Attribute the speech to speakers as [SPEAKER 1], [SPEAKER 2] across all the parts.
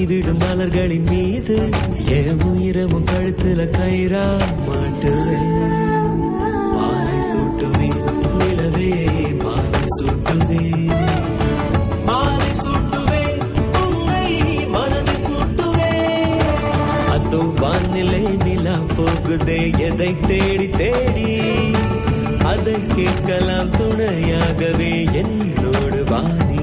[SPEAKER 1] விடும் மலர்களின் மீது என் உயிரமும் கழுத்துல கயிறா மாட்டுவேன். மாலை சூட்டுவேன் நிலவே, மாலை சூட்டுவேன், மாலை சூட்டுவேன் உன்னை மனது கூட்டுவேன். அதோ வானிலை நிலா போகுதே எதை தேடி தேடி, அதை கேட்கலாம் துணையாகவே என்னோடு வாணி.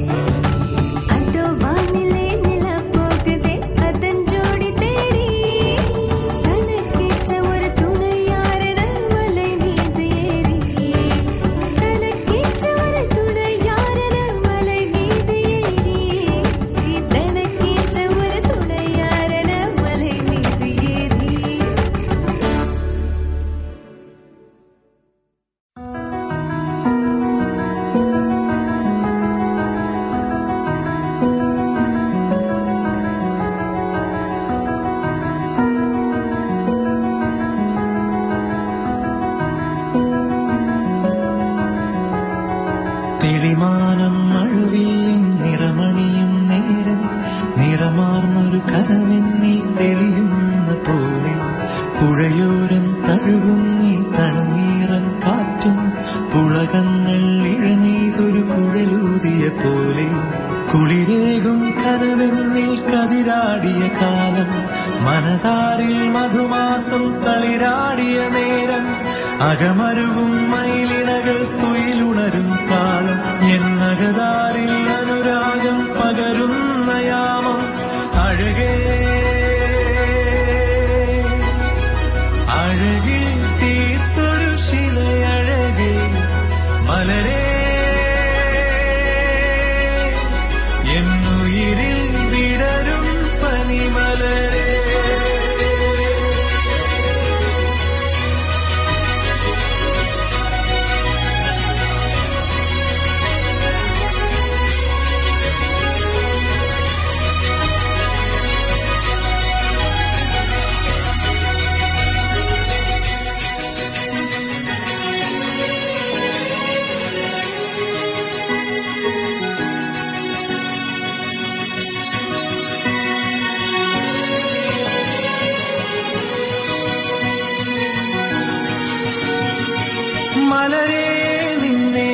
[SPEAKER 2] തെളിമാനം മഴവില്ലിൻ നിറമണിയും നേരം, നിറമാർന്നൊരു കനവെന്നിൽ തെളിയുന്ന പോലെ, പുഴയോരം തഴുകും നീ തണ്ണീറൻ കാറ്റും, പുളകങ്ങൾ ഇഴനീതൊരു കുഴലൂതിയ പോലെ, കുളിരേകും കനവെന്നിൽ കതിരാടിയ കാലം, മനതാരിൽ മധുമാസം തളിരാടിയ നേരം, അകമരുവും മയിലിണകൾ തുയിലുണരും കാലം, എന്നകതാരിൽ അനുരാഗം പകരുന്ന യാമം, അഴകേ അഴകിൽ തീർത്തൊരു ശിലയഴകേ, മലരേ എന്നുയിരിൽ വിടരും പനിമലരേ. മലരേ നിന്നെ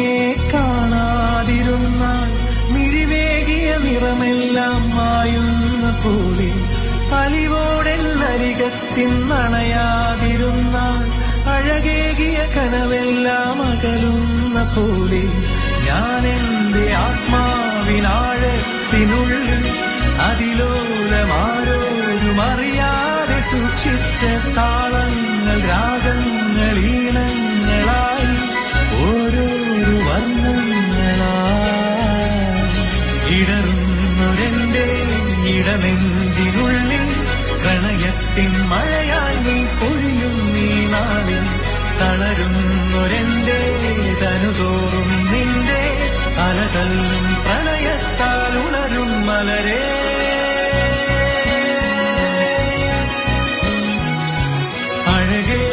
[SPEAKER 2] കാണാതിരുന്നാൽ മിഴിവേകിയ നിറമെല്ലാം മായുന്ന പോലെ, അലിവോടെന്നരികത്തിന്നണയാതിരുന്നാൽ അഴകേകിയ കനവെല്ലാം അകലുന്ന പോലെ, ഞാൻ എന്റെ ആത്മാവിനാഴത്തിനുള്ളിൽ അതിലോലമാരോരും അറിയാതെ സൂക്ഷിച്ച താളങ്ങൾ, രാഗങ്ങൾ, ഈണങ്ങളായി ഓരോരോ വർണ്ണങ്ങളായി ഇടറുന്നൊരെന്റെ ഇടനെഞ്ചിനുള്ളിൽ, പ്രണയത്തിൻ മഴയായി നീ പൊഴിയും നീ നാളിൽ, തളരുന്നൊരെന്റെ തനുതോറും നിന്റെ അലതല്ലും പ്രണയത്താൽ ഉണരും മലരേ. അഴകേ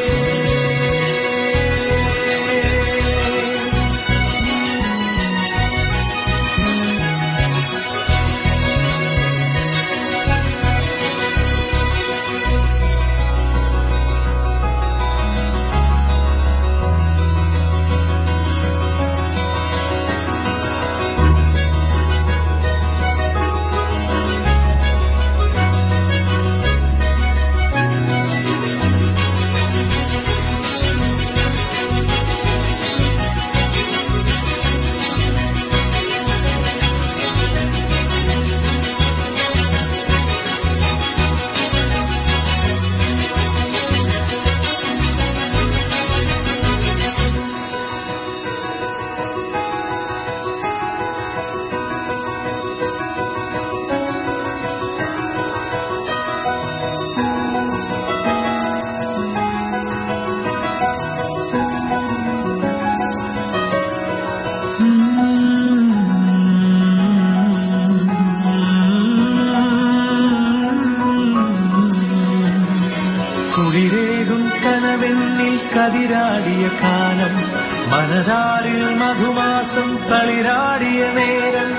[SPEAKER 2] കതിരാടിയ കാലം, മനതാരിൽ മധുമാസം തളിരാടിയ നേരം,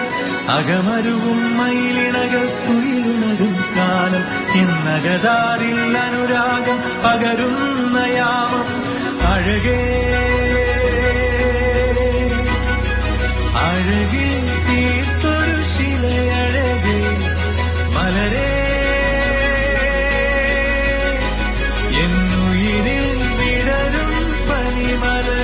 [SPEAKER 2] അകമരുവും മയിലിണകൾ തുയിലുണരും കാലം ഇന്നകതാരിൽ അനുരാഗം പകരുന്ന യാമം അഴകേ അഴകിൽ തീർത്തൊരു ശിലയഴകേ മലരേ എന്നുയിരിൽ വിടരും പനിമലരേ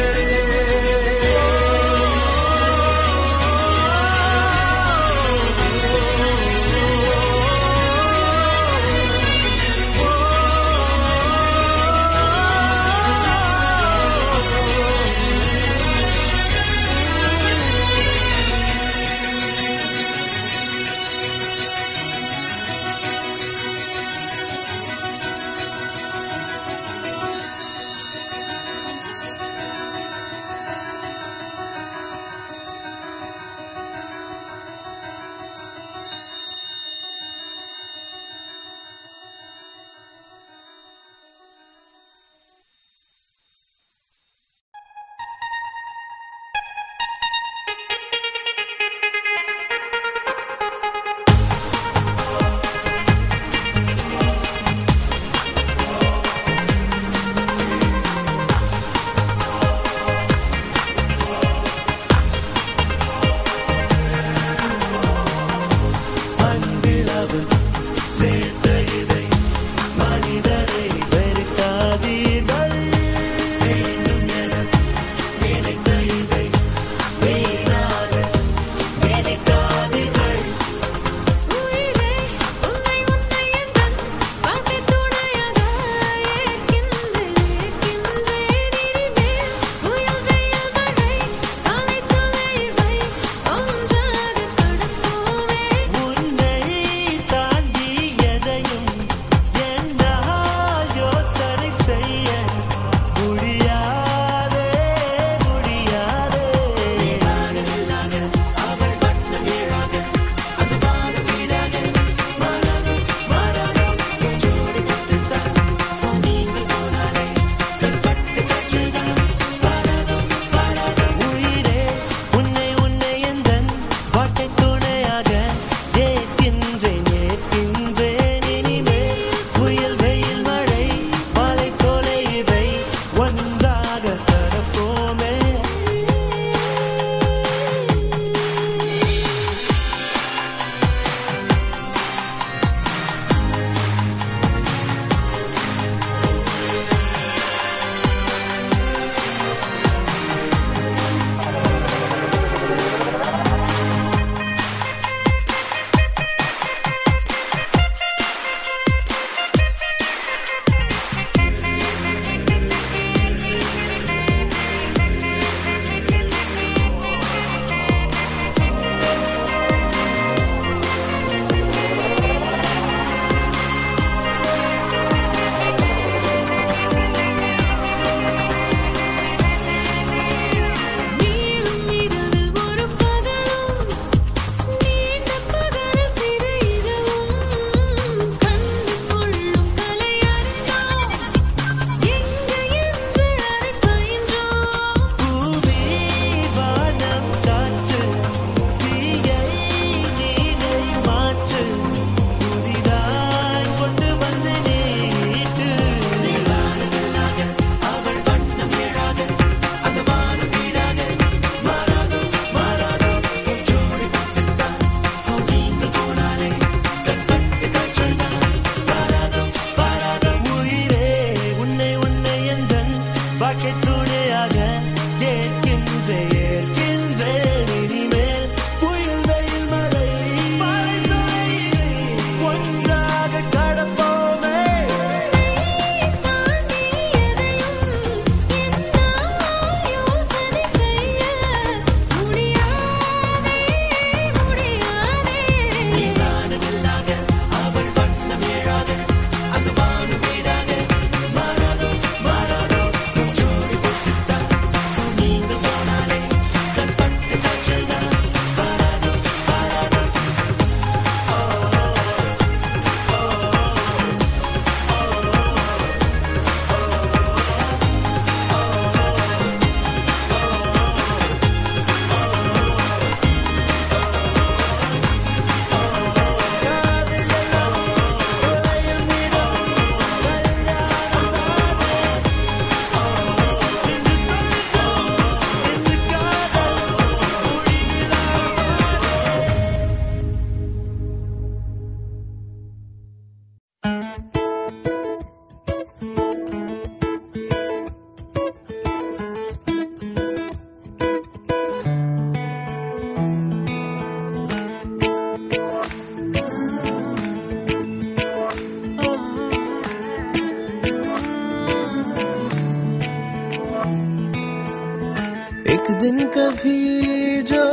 [SPEAKER 1] कभी जो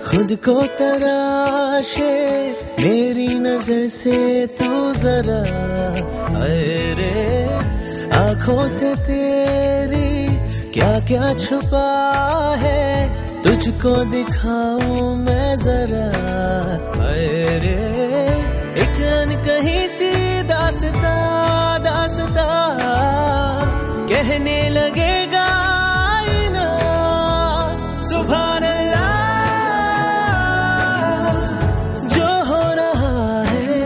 [SPEAKER 1] खुद को तराशे, मेरी नजर से तू जरा अरे आंखों से तेरी क्या क्या छुपा है, तुझको दिखाऊं मैं जरा अरे एक अनकही सी दास्ता दास्ता कहने लगेगा आईना सुभान अल्लाह, जो हो रहा है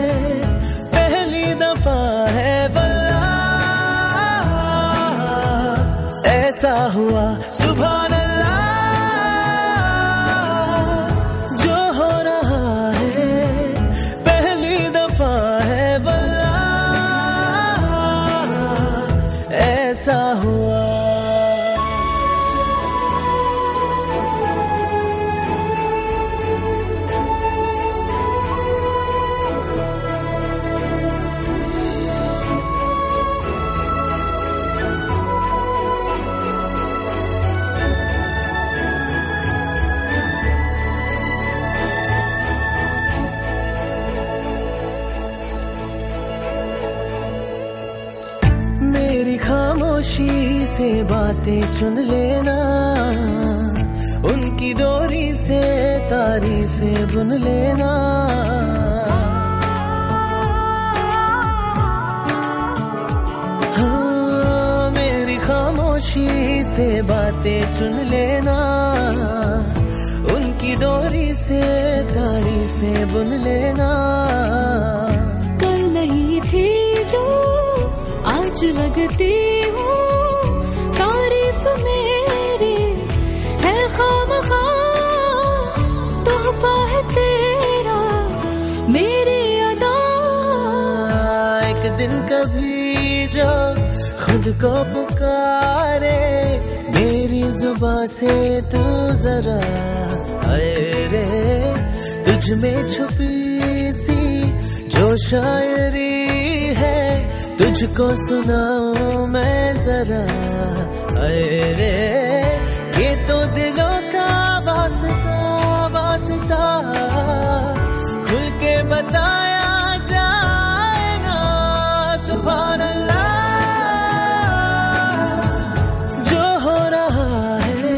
[SPEAKER 1] पहली दफा है वल्लाह, ऐसा हुआ सुभान अल्लाह, जो हो रहा है पहली दफा है वल्लाह, ऐसा हुआ। मेरी खामोशी से बातें चुन लेना, उनकी डोरी से तारीफें बुन लेना, हाँ मेरी खामोशी से बातें चुन लेना, उनकी डोरी से तारीफें बुन लेना।
[SPEAKER 3] कल नहीं थी जो आज लगती हूँ, तारीफ मेरी है खामखा, तोहफा है तेरा मेरी अदा।
[SPEAKER 1] एक दिन कभी जो खुद को पुकारे, मेरी जुबां से तू जरा अरे तुझ में छुपी सी जो शायरी है, तुझको सुनाऊं मैं जरा अरे ये तो दिलों का वास्ता वास्ता, खुल के बताया जाए ना सुभान अल्लाह, जो हो रहा है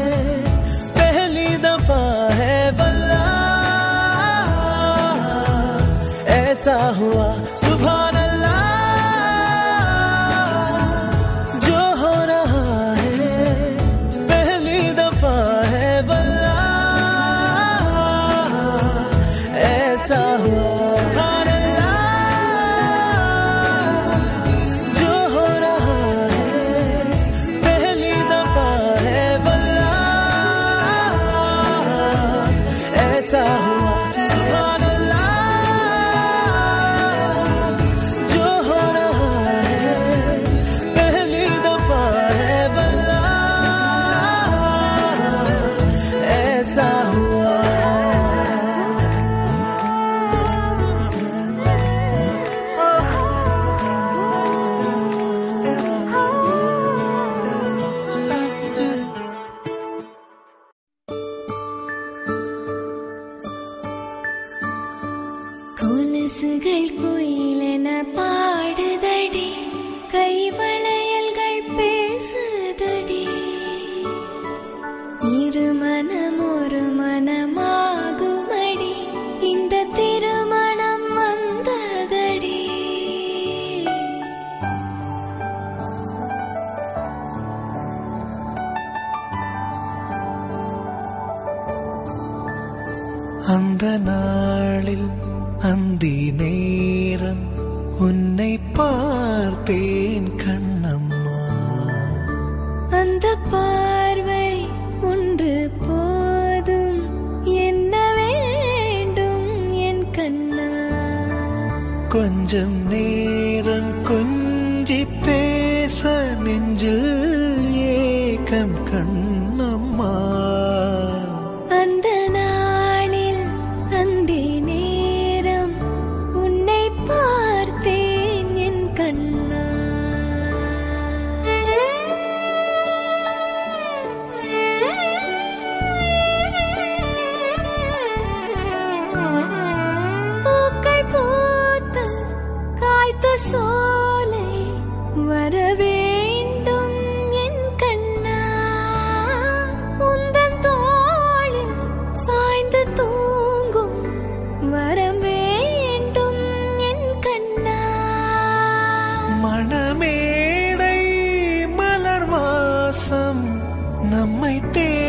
[SPEAKER 1] पहली दफा है वल्लाह, ऐसा हुआ सुभान अल्लाह, ऐसा हुआ सुभान अल्लाह, जो हो रहा है पहली दफा है वल्लाह, ऐसा हुआ सुभान अल्लाह, जो हो रहा है पहली दफा है वल्लाह, ऐसा हुआ।
[SPEAKER 3] கொலுசுகள் குயிலென பாடுதடி, கைவளையல்கள் பேசுதடி, இருமனம் ஒரு மனமாகுமடி, இந்த திருமணம் வந்ததடி.
[SPEAKER 1] அந்த நாளில் அந்தி நேரம் உன்னை பார்த்தேன் கண்ணம்மா,
[SPEAKER 3] அந்த பார்வை ஒன்று போதும், என்ன வேண்டும் என் கண்ணா.
[SPEAKER 1] கொஞ்சம் நேரம் கொஞ்சி பேச நெஞ்சில் ஏக்கம் கண்ணம்மா,
[SPEAKER 3] அந்த நாளில் அந்தி நேரம் உன்னை பார்த்தேன் என் கண்ணா.
[SPEAKER 2] நம்மை தேடி